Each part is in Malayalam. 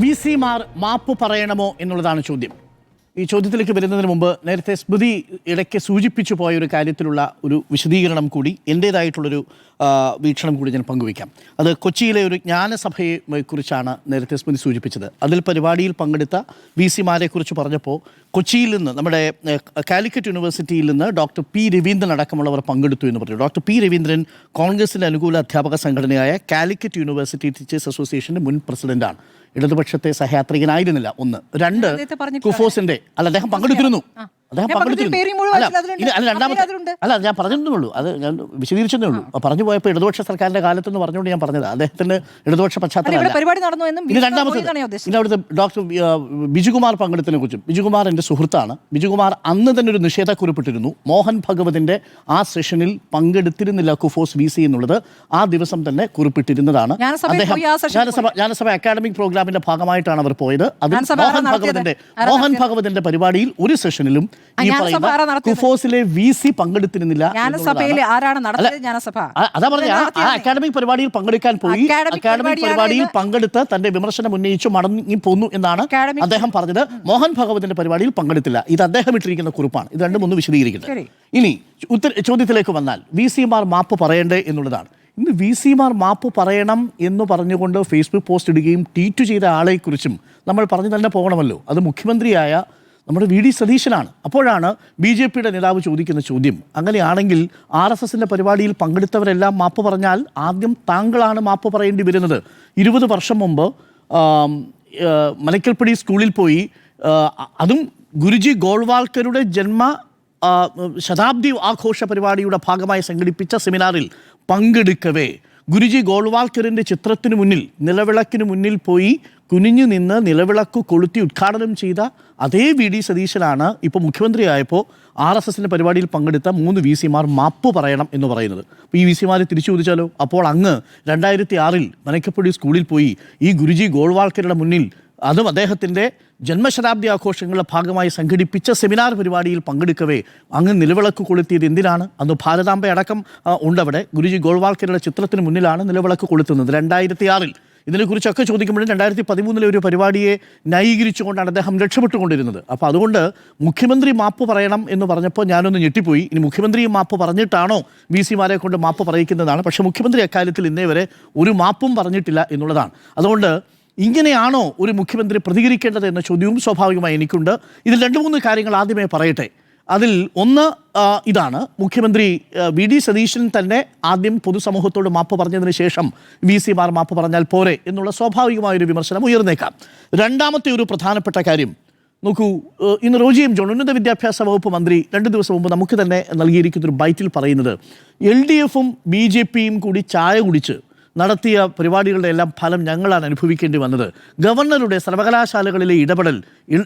VC-മാർ മാപ്പ് പറയണമോ എന്നുള്ളതാണ് ചോദ്യം. ഈ ചോദ്യത്തിലേക്ക് വരുന്നതിന് മുമ്പ് നേരത്തെ സ്മൃതി ഇടയ്ക്ക് സൂചിപ്പിച്ചു പോയ ഒരു കാര്യത്തിലുള്ള ഒരു വിശദീകരണം കൂടി എൻ്റേതായിട്ടുള്ളൊരു വീക്ഷണം കൂടി ഞാൻ പങ്കുവയ്ക്കാം. അത് കൊച്ചിയിലെ ഒരു ജ്ഞാനസഭയെ കുറിച്ചാണ് നേരത്തെ സ്മൃതി സൂചിപ്പിച്ചത്. അതിൽ പരിപാടിയിൽ പങ്കെടുത്ത VC-മാരെ കുറിച്ച് പറഞ്ഞപ്പോൾ കൊച്ചിയിൽ നിന്ന് നമ്മുടെ കാലിക്കറ്റ് യൂണിവേഴ്സിറ്റിയിൽ നിന്ന് ഡോക്ടർ പി രവീന്ദ്രൻ അടക്കമുള്ളവർ പങ്കെടുത്തു എന്ന് പറഞ്ഞു. ഡോക്ടർ പി രവീന്ദ്രൻ കോൺഗ്രസിൻ്റെ അനുകൂല അധ്യാപക സംഘടനയായ കാലിക്കറ്റ് യൂണിവേഴ്സിറ്റി ടീച്ചേഴ്സ് അസോസിയേഷന്റെ മുൻ പ്രസിഡന്റാണ്. ഇടതുപക്ഷത്തെ സഹയാത്രികനായിരുന്നില്ല. ഒന്ന്. രണ്ട്, കുഫോസിന്റെ അദ്ദേഹം പങ്കെടുത്തിരുന്നു. അദ്ദേഹം പങ്കെടുത്തിരുന്നു. അല്ല ഞാൻ പറഞ്ഞിരുന്നുള്ളൂ, അത് ഞാൻ വിശദീകരിച്ചതേ ഉള്ളൂ. പറഞ്ഞു പോയപ്പോൾ ഇടതുപക്ഷ സർക്കാരിന്റെ കാലത്തെന്ന് പറഞ്ഞുകൊണ്ട് ഞാൻ പറഞ്ഞത് അദ്ദേഹത്തിന് ഇടതുപക്ഷ പശ്ചാത്തലം. ഇനി അവിടുത്തെ ഡോക്ടർ ബിജുകുമാർ പങ്കെടുത്തതിനെ കുറിച്ചും, ബിജുകുമാർ എൻ്റെ സുഹൃത്താണ്. ബിജുകുമാർ അന്ന് തന്നെ ഒരു നിഷേധക്കുറിപ്പിട്ടിരുന്നു. മോഹൻ ഭഗവതിന്റെ ആ സെഷനിൽ പങ്കെടുത്തിരുന്നില്ല കുഫോസ് VC എന്നുള്ളത് ആ ദിവസം തന്നെ കുറിപ്പിട്ടിരുന്നതാണ്. അദ്ദേഹം ജ്ഞാനസഭ അക്കാഡമിക് പ്രോഗ്രാമിന്റെ ഭാഗമായിട്ടാണ് അവർ പോയത്. അത് മോഹൻ ഭഗവതിന്റെ പരിപാടിയിൽ ഒരു സെഷനിലും ഈ പറയുന്ന കുഫോസിലെ VC പങ്കെടുത്തിരുന്നില്ല. അതാ പറഞ്ഞ ആ അക്കാഡമിക് പരിപാടിയിൽ പങ്കെടുക്കാൻ പോയി. അക്കാഡമിക് പരിപാടിയിൽ പങ്കെടുത്ത് തന്റെ വിമർശനം ഉന്നയിച്ചു മടങ്ങി പോന്നു എന്നാണ് അദ്ദേഹം പറഞ്ഞത്. മോഹൻ ഭഗവതിന്റെ പരിപാടിയിൽ പങ്കെടുത്തില്ല. ഇത് അദ്ദേഹം ഇട്ടിരിക്കുന്ന കുറിപ്പാണ്. ഇത് രണ്ടും ഒന്ന് വിശദീകരിക്കുന്നത്. ഇനി ചോദ്യത്തിലേക്ക് വന്നാൽ VC-മാർ മാപ്പ് പറയണ്ടേ എന്നുള്ളതാണ്. ഇന്ന് VC-മാർ മാപ്പ് പറയണം എന്ന് പറഞ്ഞുകൊണ്ട് ഫേസ്ബുക്ക് പോസ്റ്റ് ഇടുകയും ട്വീറ്റ് ചെയ്ത ആളെക്കുറിച്ചും നമ്മൾ പറഞ്ഞു തന്നെ പോകണമല്ലോ. അത് മുഖ്യമന്ത്രിയായ നമ്മുടെ VD സതീശനാണ്. അപ്പോഴാണ് BJP-യുടെ നേതാവ് ചോദിക്കുന്ന ചോദ്യം, അങ്ങനെയാണെങ്കിൽ RSSന്റെ പരിപാടിയിൽ പങ്കെടുത്തവരെല്ലാം മാപ്പ് പറഞ്ഞാൽ ആദ്യം താങ്കളാണ് മാപ്പ് പറയേണ്ടി വരുന്നത്. 20 വർഷം മുമ്പ് മലക്കൽപ്പടി സ്കൂളിൽ പോയി, അതും ഗുരുജി ഗോൾവാൾക്കരുടെ ശതാബ്ദി ആഘോഷ പരിപാടിയുടെ ഭാഗമായി സംഘടിപ്പിച്ച സെമിനാറിൽ പങ്കെടുക്കവേ ഗുരുജി ഗോൾവാൾക്കറിൻ്റെ ചിത്രത്തിനു മുന്നിൽ, നിലവിളക്കിന് മുന്നിൽ പോയി കുനിഞ്ഞു നിന്ന് നിലവിളക്ക് കൊളുത്തി ഉദ്ഘാടനം ചെയ്ത അതേ VD സതീശനാണ് ഇപ്പോൾ മുഖ്യമന്ത്രിയായപ്പോൾ RSSന്റെ പരിപാടിയിൽ പങ്കെടുത്ത 3 VC-മാർ മാപ്പ് പറയണം എന്ന് പറയുന്നത്. അപ്പോൾ ഈ VC-മാരെ തിരിച്ചു ചോദിച്ചാലോ? അപ്പോൾ അങ്ങ് 2006 മനക്കപ്പടി സ്കൂളിൽ പോയി ഈ ഗുരുജി ഗോൾവാൾക്കറുടെ മുന്നിൽ, അതും അദ്ദേഹത്തിൻ്റെ ജന്മശതാബ്ദി ആഘോഷങ്ങളുടെ ഭാഗമായി സംഘടിപ്പിച്ച സെമിനാർ പരിപാടിയിൽ പങ്കെടുക്കവേ അങ്ങ് നിലവിളക്ക് കൊളുത്തിയത് എന്തിനാണ്? അന്ന് ഭാരതാംബ അടക്കം ഉണ്ടവിടെ. ഗുരുജി ഗോൾവാൾക്കറുടെ ചിത്രത്തിന് മുന്നിലാണ് നിലവിളക്ക് കൊളുത്തുന്നത് 2006. ഇതിനെക്കുറിച്ചൊക്കെ ചോദിക്കുമ്പോഴും 2013 ഒരു പരിപാടിയെ ന്യായീകരിച്ചുകൊണ്ടാണ് അദ്ദേഹം രക്ഷപ്പെട്ടുകൊണ്ടിരുന്നത്. അപ്പോൾ അതുകൊണ്ട് മുഖ്യമന്ത്രി മാപ്പ് പറയണം എന്ന് പറഞ്ഞപ്പോൾ ഞാനൊന്ന് ഞെട്ടിപ്പോയി. ഇനി മുഖ്യമന്ത്രി മാപ്പ് പറഞ്ഞിട്ടാണോ VC-മാരെ കൊണ്ട് മാപ്പ് പറയിക്കുന്നതാണ്. പക്ഷേ മുഖ്യമന്ത്രി അക്കാര്യത്തിൽ ഇന്നേ വരെ ഒരു മാപ്പും പറഞ്ഞിട്ടില്ല എന്നുള്ളതാണ്. അതുകൊണ്ട് ഇങ്ങനെയാണോ ഒരു മുഖ്യമന്ത്രി പ്രതികരിക്കേണ്ടത് എന്ന ചോദ്യവും സ്വാഭാവികമായി എനിക്കുണ്ട്. ഇതിൽ 2-3 കാര്യങ്ങൾ ആദ്യമേ പറയട്ടെ. അതിൽ ഒന്ന് ഇതാണ്, മുഖ്യമന്ത്രി VD സതീശൻ തന്നെ ആദ്യം പൊതുസമൂഹത്തോട് മാപ്പ് പറഞ്ഞതിന് ശേഷം VC-മാർ മാപ്പ് പറഞ്ഞാൽ പോരെ എന്നുള്ള സ്വാഭാവികമായൊരു വിമർശനം ഉയർന്നേക്കാം. രണ്ടാമത്തെ ഒരു പ്രധാനപ്പെട്ട കാര്യം നോക്കൂ, ഇന്ന് റോജി എം ജോൺ ഉന്നത വിദ്യാഭ്യാസ വകുപ്പ് മന്ത്രി 2 ദിവസം മുമ്പ് നമുക്ക് തന്നെ നൽകിയിരിക്കുന്നൊരു ബൈറ്റിൽ പറയുന്നത്, LDFും BJP-യും കൂടി ചായ കുടിച്ച് നടത്തിയ പരിപാടികളുടെ എല്ലാം ഫലം ഞങ്ങളാണ് അനുഭവിക്കേണ്ടി വന്നത്. ഗവർണറുടെ സർവകലാശാലകളിലെ ഇടപെടൽ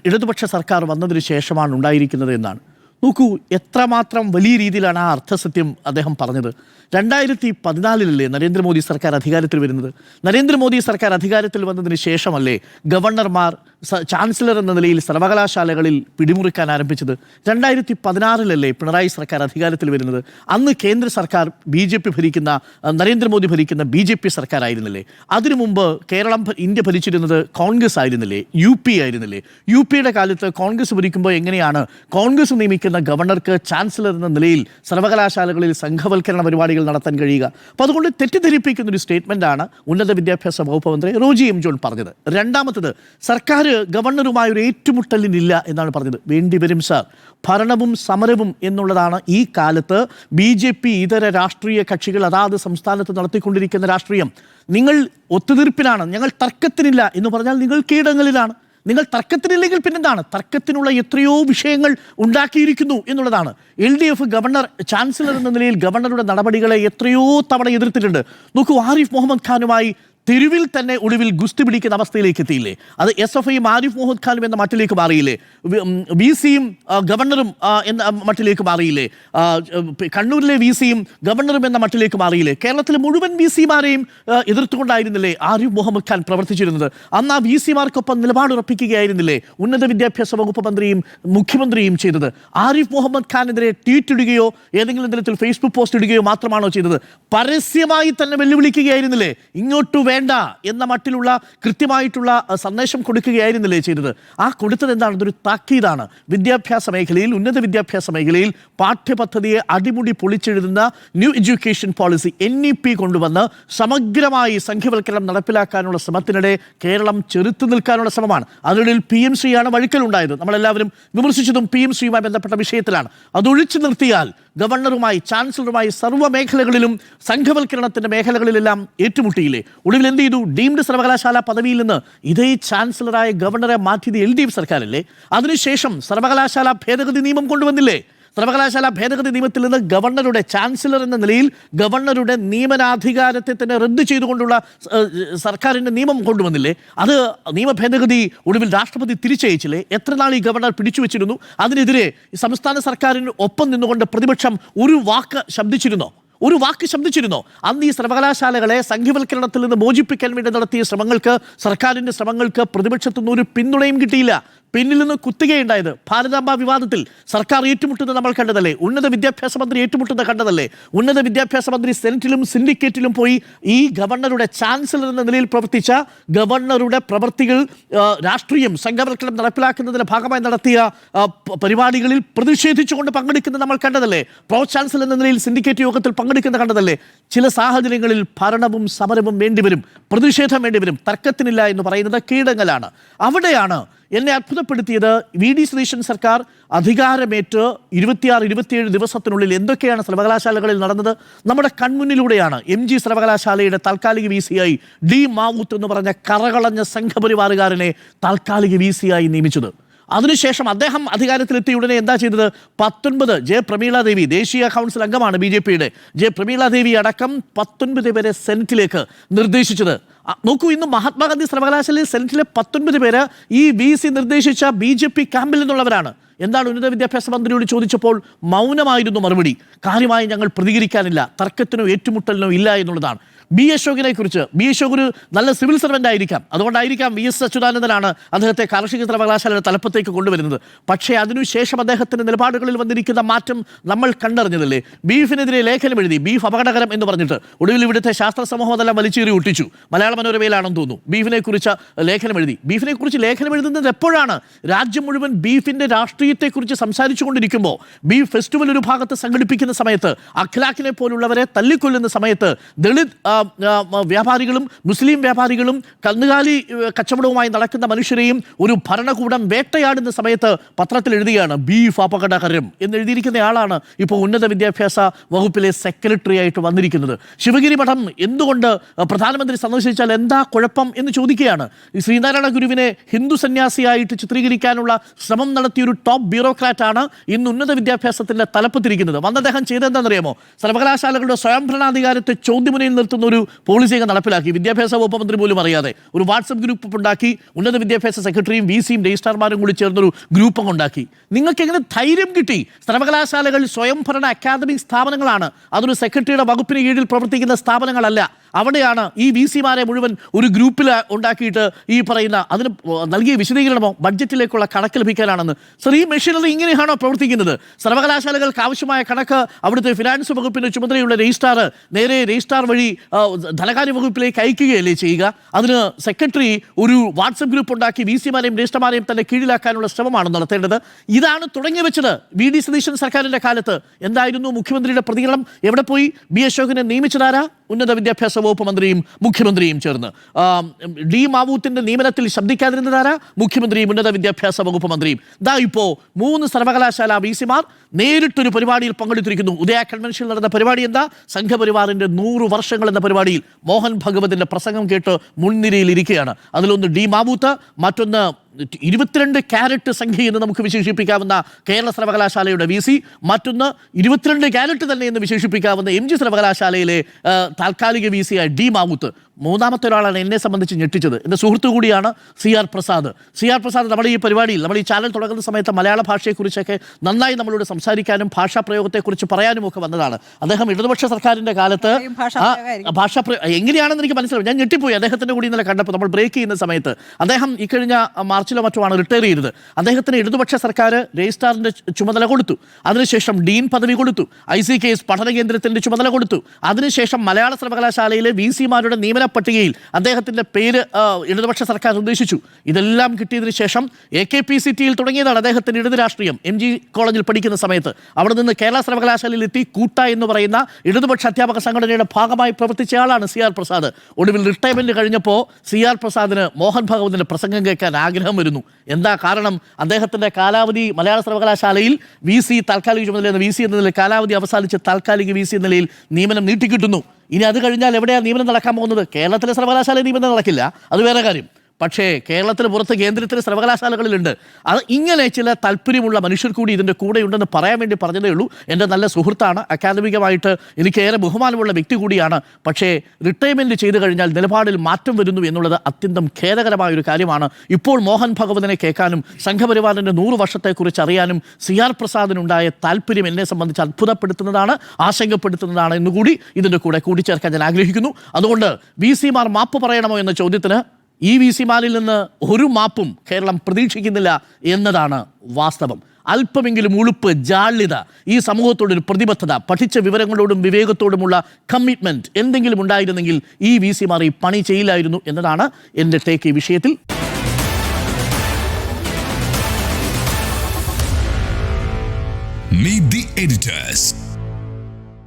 ഇടതുപക്ഷ സർക്കാർ വന്നതിന് ശേഷമാണ് ഉണ്ടായിരിക്കുന്നത് എന്നാണ്. നോക്കൂ, എത്രമാത്രം വലിയ രീതിയിലാണ് ആ അർത്ഥസത്യം അദ്ദേഹം പറഞ്ഞത്. 2014 നരേന്ദ്രമോദി സർക്കാർ അധികാരത്തിൽ വരുന്നത്. നരേന്ദ്രമോദി സർക്കാർ അധികാരത്തിൽ വന്നതിന് ശേഷമല്ലേ ഗവർണർമാർ ചാൻസലർ എന്ന നിലയിൽ സർവകലാശാലകളിൽ പിടിമുറുക്കാൻ ആരംഭിച്ചത്? 2016 പിണറായി സർക്കാർ അധികാരത്തിൽ വരുന്നത്. അന്ന് കേന്ദ്ര സർക്കാർ നരേന്ദ്രമോദി ഭരിക്കുന്ന BJP സർക്കാർ ആയിരുന്നില്ലേ? അതിനു മുമ്പ് ഇന്ത്യ ഭരിച്ചിരുന്നത് കോൺഗ്രസ് ആയിരുന്നില്ലേ? UP ആയിരുന്നില്ലേ? UP-യുടെ കാലത്ത് കോൺഗ്രസ് ഭരിക്കുമ്പോൾ എങ്ങനെയാണ് കോൺഗ്രസ് നിയമിക്കുന്ന ഗവർണർക്ക് ചാൻസലർ എന്ന നിലയിൽ സർവകലാശാലകളിൽ സംഘവൽക്കരണ പരിപാടികൾ നടത്താൻ കഴിയുക? അപ്പോൾ അതുകൊണ്ട് തെറ്റിദ്ധരിപ്പിക്കുന്ന ഒരു സ്റ്റേറ്റ്മെൻറ്റാണ് ഉന്നത വിദ്യാഭ്യാസ വകുപ്പ് മന്ത്രി റോജി എം ജോൺ പറഞ്ഞത്. രണ്ടാമത്തത്, സർക്കാർ ഗവർണറുമായി ഒരു ഏറ്റുമുട്ടലിനില്ല എന്നാണ് പറഞ്ഞത്. വേണ്ടിവരും സാർ, ഭരണവും സമരവും എന്നുള്ളതാണ് ഈ കാലത്ത് BJP ഇതര രാഷ്ട്രീയ കക്ഷികൾ അതാത് സംസ്ഥാനത്ത് നടത്തിക്കൊണ്ടിരിക്കുന്ന രാഷ്ട്രീയം. നിങ്ങൾ ഒത്തുതീർപ്പിലാണ്, ഞങ്ങൾ തർക്കത്തിനില്ല എന്ന് പറഞ്ഞാൽ നിങ്ങൾ കീടങ്ങളിലാണ്. നിങ്ങൾ തർക്കത്തിനില്ലെങ്കിൽ പിന്നെന്താണ്? തർക്കത്തിനുള്ള എത്രയോ വിഷയങ്ങൾ ഉണ്ടാക്കിയിരിക്കുന്നു എന്നുള്ളതാണ്. LDF ചാൻസലർ എന്ന നിലയിൽ ഗവർണറുടെ നടപടികളെ എത്രയോ തവണ എതിർത്തിട്ടുണ്ട്. നോക്കൂ, ആരിഫ് മുഹമ്മദ് ഖാനുമായി തെരുവിൽ തന്നെ ഒടുവിൽ ഗുസ്തി പിടിക്കുന്ന അവസ്ഥയിലേക്ക് എത്തിയില്ലേ? അത് SFIയും ആരിഫ് മുഹമ്മദ് ഖാനും എന്ന മട്ടിലേക്ക് മാറിയില്ലേ? VC-യും ഗവർണറും എന്ന മട്ടിലേക്ക് മാറിയില്ലേ? കണ്ണൂരിലെ VC-യും ഗവർണറും എന്ന മട്ടിലേക്ക് മാറിയില്ലേ? കേരളത്തിലെ മുഴുവൻ VC-മാരെയും എതിർത്തുകൊണ്ടായിരുന്നില്ലേ ആരിഫ് മുഹമ്മദ് ഖാൻ പ്രവർത്തിച്ചിരുന്നത്? അന്ന് ആ VC-മാർക്കൊപ്പം നിലപാടുറപ്പിക്കുകയായിരുന്നില്ലേ ഉന്നത വിദ്യാഭ്യാസ വകുപ്പ് മന്ത്രിയും മുഖ്യമന്ത്രിയും ചെയ്തത്? ആരിഫ് മുഹമ്മദ് ഖാനെതിരെ ട്വീറ്റ് ഇടുകയോ ഏതെങ്കിലും തരത്തിൽ ഫേസ്ബുക്ക് പോസ്റ്റ് ഇടുകയോ മാത്രമാണോ ചെയ്തത്? പരസ്യമായി തന്നെ വെല്ലുവിളിക്കുകയായിരുന്നില്ലേ? ഇങ്ങോട്ട് വേണ്ട എന്ന മട്ടിലുള്ള കൃത്യമായിട്ടുള്ള സന്ദേശം കൊടുക്കുകയായിരുന്നില്ലേ ചെയ്തത്? ആ കൊടുത്തത് എന്താണ്? ഇതൊരു താക്കീതാണ്. വിദ്യാഭ്യാസ മേഖലയിൽ, ഉന്നത വിദ്യാഭ്യാസ മേഖലയിൽ പാഠ്യപദ്ധതിയെ അടിമുടി പൊളിച്ചെഴുതുന്ന ന്യൂ എഡ്യൂക്കേഷൻ പോളിസി NEP കൊണ്ടുവന്ന് സമഗ്രമായി സംഖ്യവൽക്കരണം നടപ്പിലാക്കാനുള്ള ശ്രമത്തിനിടെ കേരളം ചെറുത്തു നിൽക്കാനുള്ള ശ്രമമാണ്. അതിനിടയിൽ PMC ആണ് വഴിക്കലുണ്ടായത്. നമ്മളെല്ലാവരും വിമർശിച്ചതും PMCയുമായി ബന്ധപ്പെട്ട വിഷയത്തിലാണ്. അതൊഴിച്ചു നിർത്തിയാൽ ഗവർണറുമായി, ചാൻസലറുമായി സർവ്വ മേഖലകളിലും സംഘവൽക്കരണത്തിൻ്റെ മേഖലകളിലെല്ലാം ഏറ്റുമുട്ടിയില്ലേ? ഒടുവിൽ എന്ത് ചെയ്തു? ഡീംഡ് സർവകലാശാല പദവിയിൽ നിന്ന് ഇതേ ചാൻസലറായ ഗവർണറെ മാറ്റിയത് LDF സർക്കാരല്ലേ? അതിനുശേഷം സർവകലാശാല ഭേദഗതി നിയമം കൊണ്ടുവന്നില്ലേ? സർവകലാശാല ഭേദഗതി നിയമത്തിൽ നിന്ന് ഗവർണറുടെ, ചാൻസലർ എന്ന നിലയിൽ ഗവർണറുടെ നിയമനാധികാരത്തെ തന്നെ റദ്ദ് ചെയ്തുകൊണ്ടുള്ള സർക്കാരിൻ്റെ നിയമം കൊണ്ടുവന്നില്ലേ? അത് നിയമ ഭേദഗതി ഒടുവിൽ രാഷ്ട്രപതി തിരിച്ചയച്ചില്ലേ? എത്ര നാൾ ഈ ഗവർണർ പിടിച്ചു വെച്ചിരുന്നു? അതിനെതിരെ സംസ്ഥാന സർക്കാരിന് ഒപ്പം നിന്നുകൊണ്ട് പ്രതിപക്ഷം ഒരു വാക്ക് ശബ്ദിച്ചിരുന്നോ? അന്ന് ഈ സർവകലാശാലകളെ സംഘവൽക്കരണത്തിൽ നിന്ന് മോചിപ്പിക്കാൻ വേണ്ടി നടത്തിയ ശ്രമങ്ങൾക്ക്, സർക്കാരിൻ്റെ ശ്രമങ്ങൾക്ക് പ്രതിപക്ഷത്തുനിന്ന് ഒരു പിന്തുണയും കിട്ടിയില്ല. പിന്നിൽ നിന്ന് കുത്തുകയുണ്ടായത്. ഭാരതാംബ വിവാദത്തിൽ സർക്കാർ ഏറ്റുമുട്ടുന്നത് നമ്മൾ കണ്ടതല്ലേ? ഉന്നത വിദ്യാഭ്യാസ മന്ത്രി ഏറ്റുമുട്ടുന്നത് കണ്ടതല്ലേ? ഉന്നത വിദ്യാഭ്യാസ മന്ത്രി സെനറ്റിലും സിൻഡിക്കേറ്റിലും പോയി ഈ ഗവർണറുടെ, ചാൻസലർ എന്ന നിലയിൽ പ്രവർത്തിച്ച ഗവർണറുടെ പ്രവൃത്തികൾ, രാഷ്ട്രീയം, സംഘവൽക്കരണം നടപ്പിലാക്കുന്നതിൻ്റെ ഭാഗമായി നടത്തിയ പരിപാടികളിൽ പ്രതിഷേധിച്ചുകൊണ്ട് പങ്കെടുക്കുന്നത് നമ്മൾ കണ്ടതല്ലേ? പ്രോ ചാൻസലർ എന്ന നിലയിൽ സിൻഡിക്കേറ്റ് യോഗത്തിൽ പങ്കെടുക്കുന്നത് കണ്ടതല്ലേ? ചില സാഹചര്യങ്ങളിൽ ഭരണവും സമരവും വേണ്ടിവരും, പ്രതിഷേധം വേണ്ടിവരും. തർക്കത്തിനില്ല എന്ന് പറയുന്നത് കീഴടങ്ങലാണ്. അവിടെയാണ് എന്നെ അത്ഭുതപ്പെടുത്തിയത് VD സതീശൻ സർക്കാർ അധികാരമേറ്റ് 26-27 ദിവസത്തിനുള്ളിൽ എന്തൊക്കെയാണ് സർവകലാശാലകളിൽ നടന്നത്? നമ്മുടെ കൺമുന്നിലൂടെയാണ്. MG സർവകലാശാലയുടെ താൽക്കാലിക VC-ആയി D മാവൂത്ത് എന്ന് പറഞ്ഞ കറകളഞ്ഞ സംഘപരിവാറുകാരനെ താൽക്കാലിക VC-ആയി നിയമിച്ചത്. അതിനുശേഷം അദ്ദേഹം അധികാരത്തിലെത്തിയ ഉടനെ എന്താ ചെയ്തത്? 19 ജെ പ്രമീള ദേവി, ദേശീയ കൗൺസിൽ അംഗമാണ് BJPയുടെ, ജെ പ്രമീള ദേവി അടക്കം 19 പേരെ സെനറ്റിലേക്ക് നിർദ്ദേശിച്ചത്. നോക്കൂ, ഇന്ന് മഹാത്മാഗാന്ധി സർവകലാശാലയിൽ സെനറ്റിലെ 19 പേര് ഈ VC നിർദ്ദേശിച്ച BJP ക്യാമ്പിൽ നിന്നുള്ളവരാണ്. എന്താണ് ഉന്നത വിദ്യാഭ്യാസ മന്ത്രിയോട് ചോദിച്ചപ്പോൾ മൗനമായിരുന്നു മറുപടി. കാര്യമായി ഞങ്ങൾ പ്രതികരിക്കാനില്ല, തർക്കത്തിനോ ഏറ്റുമുട്ടലിനോ ഇല്ല എന്നുള്ളതാണ്. B. അശോകിനെ കുറിച്ച്, B. അശോക് ഒരു നല്ല സിവിൽ സർവൻ്റ് ആയിരിക്കാം, അതുകൊണ്ടായിരിക്കാം VS അച്യുതാനന്ദനാണ് അദ്ദേഹത്തെ കാർഷിക സർവകലാശാലയുടെ തലപ്പത്തേക്ക് കൊണ്ടുവരുന്നത്. പക്ഷേ അതിനുശേഷം അദ്ദേഹത്തിൻ്റെ നിലപാടുകളിൽ വന്നിരിക്കുന്ന മാറ്റം നമ്മൾ കണ്ടറിഞ്ഞതല്ലേ? ബീഫിനെതിരെ ലേഖനം എഴുതി, ബീഫ് അപകടകരം എന്ന് പറഞ്ഞിട്ട് ഒടുവിൽ ഇവിടുത്തെ ശാസ്ത്ര സമൂഹം അതെല്ലാം വലിച്ചേറി ഒട്ടിച്ചു. മലയാള മനോരമയിലാണെന്ന് തോന്നുന്നു ബീഫിനെ കുറിച്ച് ലേഖനം എഴുതി. ബീഫിനെ കുറിച്ച് ലേഖനം എഴുതുന്നത് എപ്പോഴാണ്? രാജ്യം മുഴുവൻ ബീഫിൻ്റെ രാഷ്ട്രീയത്തെക്കുറിച്ച് സംസാരിച്ചു കൊണ്ടിരിക്കുമ്പോൾ, ബീഫ് ഫെസ്റ്റിവൽ ഒരു ഭാഗത്ത് സംഘടിപ്പിക്കുന്ന സമയത്ത്, അഖ്ലാഖിനെ പോലുള്ളവരെ തല്ലിക്കൊല്ലുന്ന സമയത്ത്, ദളിത് വ്യാപാരികളും മുസ്ലിം വ്യാപാരികളും കന്നുകാലി കച്ചവടവുമായി നടക്കുന്ന മനുഷ്യരെയും ഒരു ഭരണകൂടം വേട്ടയാടുന്ന സമയത്ത് പത്രത്തിൽ എഴുതുകയാണ് ബീഫ് അപകടകരം എന്നെഴുതിയിരിക്കുന്ന ആളാണ് ഇപ്പോൾ ഉന്നത വിദ്യാഭ്യാസ വകുപ്പിലെ സെക്രട്ടറി ആയിട്ട് വന്നിരിക്കുന്നത്. ശിവഗിരി മഠം എന്തുകൊണ്ട് പ്രധാനമന്ത്രി സന്ദർശിച്ചാൽ എന്താ കുഴപ്പം എന്ന് ചോദിക്കുകയാണ്. ശ്രീനാരായണ ഗുരുവിനെ ഹിന്ദു സന്യാസിയായിട്ട് ചിത്രീകരിക്കാനുള്ള ശ്രമം നടത്തിയൊരു ടോപ്പ് ബ്യൂറോക്രാറ്റാണ് ഇന്ന് ഉന്നത വിദ്യാഭ്യാസത്തിൻ്റെ തലപ്പത്തിരിക്കുന്നത്. വന്ന് അദ്ദേഹം ചെയ്തെന്താണെന്നറിയാമോ? സർവകലാശാലകളുടെ സ്വയംഭരണാധികാരത്തെ ചോദ്യമുനയിൽ നിർത്തുന്ന ഒരു പോളിസിയൊക്കെ നടപ്പിലാക്കി. വിദ്യാഭ്യാസ വകുപ്പ് മന്ത്രി പോലും അറിയാതെ ഒരു വാട്സപ്പ് ഗ്രൂപ്പ് ഉണ്ടാക്കി. ഉന്നത വിദ്യാഭ്യാസ സെക്രട്ടറിയും VC-യും രജിസ്ട്രാർമാരും കൂടി ചേർന്നൊരു ഗ്രൂപ്പ് ഉണ്ടാക്കി. നിങ്ങൾക്ക് എങ്ങനെ ധൈര്യം കിട്ടി? സർവകലാശാലകൾ സ്വയംഭരണ അക്കാദമിക് സ്ഥാപനങ്ങളാണ്, അതൊരു സെക്രട്ടറിയുടെ വകുപ്പിന് കീഴിൽ പ്രവർത്തിക്കുന്ന സ്ഥാപനങ്ങളല്ല. അവിടെയാണ് ഈ VC-മാരെ മുഴുവൻ ഒരു ഗ്രൂപ്പിൽ ഉണ്ടാക്കിയിട്ട് ഈ പറയുന്ന, അതിന് നൽകിയ വിശദീകരണമോ ബഡ്ജറ്റിലേക്കുള്ള കണക്ക് ലഭിക്കാനാണെന്ന്. സർ, ഈ മെഷീനറി ഇങ്ങനെയാണോ പ്രവർത്തിക്കുന്നത്? സർവകലാശാലകൾക്ക് ആവശ്യമായ കണക്ക് അവിടുത്തെ ഫിനാൻസ് വകുപ്പിന് ചുമതലയുള്ള രജിസ്ട്രാർ നേരെ രജിസ്ട്രാർ വഴി ധനകാര്യ വകുപ്പിലേക്ക് അയക്കുകയല്ലേ ചെയ്യുക? അതിന് സെക്രട്ടറി ഒരു വാട്സപ്പ് ഗ്രൂപ്പ് ഉണ്ടാക്കി VC-മാരെയും രജിസ്ട്രാർമാരെയും തന്നെ കീഴിലാക്കാനുള്ള ശ്രമമാണ് നടത്തേണ്ടത്. ഇതാണ് തുടങ്ങി വെച്ചത് VD സതീശൻ സർക്കാരിൻ്റെ കാലത്ത്. എന്തായിരുന്നു മുഖ്യമന്ത്രിയുടെ പ്രതികരണം? എവിടെ പോയി? B. അശോകിനെ നിയമിച്ചതാരാ? ഉന്നത വിദ്യാഭ്യാസ വകുപ്പ് മന്ത്രിയും മുഖ്യമന്ത്രിയും ചേർന്ന്. D. മാവൂത്തിൻ്റെ നിയമനത്തിൽ ശബ്ദിക്കാതിരുന്നതാരാ? മുഖ്യമന്ത്രിയും ഉന്നത വിദ്യാഭ്യാസ വകുപ്പ് മന്ത്രിയും. ദാ ഇപ്പോൾ 3 സർവകലാശാല VC-മാർ നേരിട്ടൊരു പരിപാടിയിൽ പങ്കെടുത്തിരിക്കുന്നു. ഉദയ കൺവെൻഷനിൽ നടന്ന പരിപാടി എന്താ? സംഘപരിവാറിൻ്റെ 100 വർഷങ്ങൾ എന്ന പരിപാടിയിൽ മോഹൻ ഭഗവതിൻ്റെ പ്രസംഗം കേട്ട് മുൻനിരയിൽ ഇരിക്കുകയാണ്. അതിലൊന്ന് D. മാവൂത്ത്, മറ്റൊന്ന് 22 ക്യാരറ്റ് സംഖ്യ എന്ന് നമുക്ക് വിശേഷിപ്പിക്കാവുന്ന കേരള സർവകലാശാലയുടെ VC, മറ്റൊന്ന് 22 ക്യാരറ്റ് തന്നെ എന്ന് വിശേഷിപ്പിക്കാവുന്ന MG സർവകലാശാലയിലെ താൽക്കാലിക VC-ആയ D. മാവൂത്ത്. മൂന്നാമത്തെ ഒരാളാണ് എന്നെ സംബന്ധിച്ച് ഞെട്ടിച്ചത്. എൻ്റെ സുഹൃത്തു കൂടിയാണ് CR പ്രസാദ്. CR പ്രസാദ് നമ്മുടെ ഈ പരിപാടിയിൽ, നമ്മൾ ഈ ചാനൽ തുടങ്ങുന്ന സമയത്ത് മലയാള ഭാഷയെക്കുറിച്ചൊക്കെ നന്നായി നമ്മളോട് സംസാരിക്കാനും ഭാഷാ പ്രയോഗത്തെക്കുറിച്ച് പറയാനും ഒക്കെ വന്നതാണ്. അദ്ദേഹം ഇടതുപക്ഷ സർക്കാരിൻ്റെ കാലത്ത് എങ്ങനെയാണെന്ന് എനിക്ക് മനസ്സിലാവും. ഞാൻ ഞെട്ടിപ്പോയി അദ്ദേഹത്തിൻ്റെ കൂടി ഇന്നലെ കണ്ടപ്പോൾ. നമ്മൾ ബ്രേക്ക് ചെയ്യുന്ന സമയത്ത് അദ്ദേഹം ഇക്കഴിഞ്ഞ മാർച്ചിലോ മറ്റുമാണ് റിട്ടയർ ചെയ്തത്. അദ്ദേഹത്തിന് ഇടതുപക്ഷ സർക്കാർ രജിസ്ട്രാറിൻ്റെ ചുമതല കൊടുത്തു. അതിനുശേഷം ഡീൻ പദവി കൊടുത്തു. ICKS പഠന കേന്ദ്രത്തിൻ്റെ ചുമതല കൊടുത്തു. അതിനുശേഷം മലയാള സർവകലാശാലയിലെ VC-മാരുടെ നിയമന പട്ടികയിൽ അദ്ദേഹത്തിൻ്റെ പേര് ഇടതുപക്ഷ സർക്കാർ നിർദ്ദേശിച്ചു. ഇതെല്ലാം കിട്ടിയതിനു ശേഷം AKPCTയിൽ തുടങ്ങിയതാണ് അദ്ദേഹത്തിൻ്റെ ഇടത് രാഷ്ട്രീയം. MG കോളേജിൽ പഠിക്കുന്ന സമയത്ത് അവിടെ നിന്ന് കേരള സർവകലാശാലയിൽ എത്തി കൂട്ട എന്ന് പറയുന്ന ഇടതുപക്ഷ അധ്യാപക സംഘടനയുടെ ഭാഗമായി പ്രവർത്തിച്ചയാളാണ് CR പ്രസാദ്. ഒടുവിൽ റിട്ടയർമെൻറ്റ് കഴിഞ്ഞപ്പോൾ CR പ്രസാദിന് മോഹൻ ഭഗവതിൻ്റെ പ്രസംഗം കേൾക്കാൻ ആഗ്രഹം വരുന്നു. എന്താ കാരണം? അദ്ദേഹത്തിൻ്റെ കാലാവധി മലയാള സർവകലാശാലയിൽ VC താൽക്കാലിക ചുമതല VC എന്ന നിലയിൽ കാലാവധി അവസാനിച്ച് താൽക്കാലിക VC എന്ന നിലയിൽ നിയമനം നീട്ടിക്കിട്ടുന്നു. ഇനി അത് കഴിഞ്ഞാൽ എവിടെയാണ് നിയമനം നടക്കാൻ പോകുന്നത്? കേരളത്തിലെ സർവകലാശാല നിയമനം നടക്കില്ല, അത് വേറെ കാര്യം. പക്ഷേ കേരളത്തിന് പുറത്ത് കേന്ദ്രത്തിലെ സർവകലാശാലകളിലുണ്ട്. അത് ഇങ്ങനെ ചില താല്പര്യമുള്ള മനുഷ്യർ കൂടി ഇതിൻ്റെ കൂടെയുണ്ടെന്ന് പറയാൻ വേണ്ടി പറഞ്ഞതേ ഉള്ളൂ. എൻ്റെ നല്ല സുഹൃത്താണ്, അക്കാദമികമായിട്ട് എനിക്കേറെ ബഹുമാനമുള്ള വ്യക്തി കൂടിയാണ്. പക്ഷേ റിട്ടയർമെൻറ്റ് ചെയ്തു കഴിഞ്ഞാൽ നിലപാടിൽ മാറ്റം വരുന്നു എന്നുള്ളത് അത്യന്തം ഖേദകരമായൊരു കാര്യമാണ്. ഇപ്പോൾ മോഹൻ ഭഗവതിനെ കേൾക്കാനും സംഘപരിവാറിൻ്റെ 100 വർഷത്തെക്കുറിച്ച് അറിയാനും CR പ്രസാദിനുണ്ടായ താല്പര്യം എന്നെ സംബന്ധിച്ച് അത്ഭുതപ്പെടുത്തുന്നതാണ്, ആശങ്കപ്പെടുത്തുന്നതാണ് എന്നുകൂടി ഇതിൻ്റെ കൂടെ കൂട്ടിച്ചേർക്കാൻ ഞാൻ ആഗ്രഹിക്കുന്നു. അതുകൊണ്ട് VC മാർ മാപ്പ് പറയണമോ എന്ന ചോദ്യത്തിന് ഈ VC മാരിൽ നിന്ന് ഒരു മാപ്പും കേരളം പ്രതീക്ഷിക്കുന്നില്ല എന്നതാണ് വാസ്തവം. അല്പമെങ്കിലും ഉളുപ്പ്, ജാള്യത, ഈ സമൂഹത്തോടൊരു പ്രതിബദ്ധത, പഠിച്ച വിവരങ്ങളോടും വിവേകത്തോടുമുള്ള കമ്മിറ്റ്മെൻറ്റ് എന്തെങ്കിലും ഉണ്ടായിരുന്നെങ്കിൽ ഈ VC മാർ ഈ പണി ചെയ്യില്ലായിരുന്നു എന്നതാണ് എൻ്റെ ടേക്ക് ഈ വിഷയത്തിൽ. Meet the editors.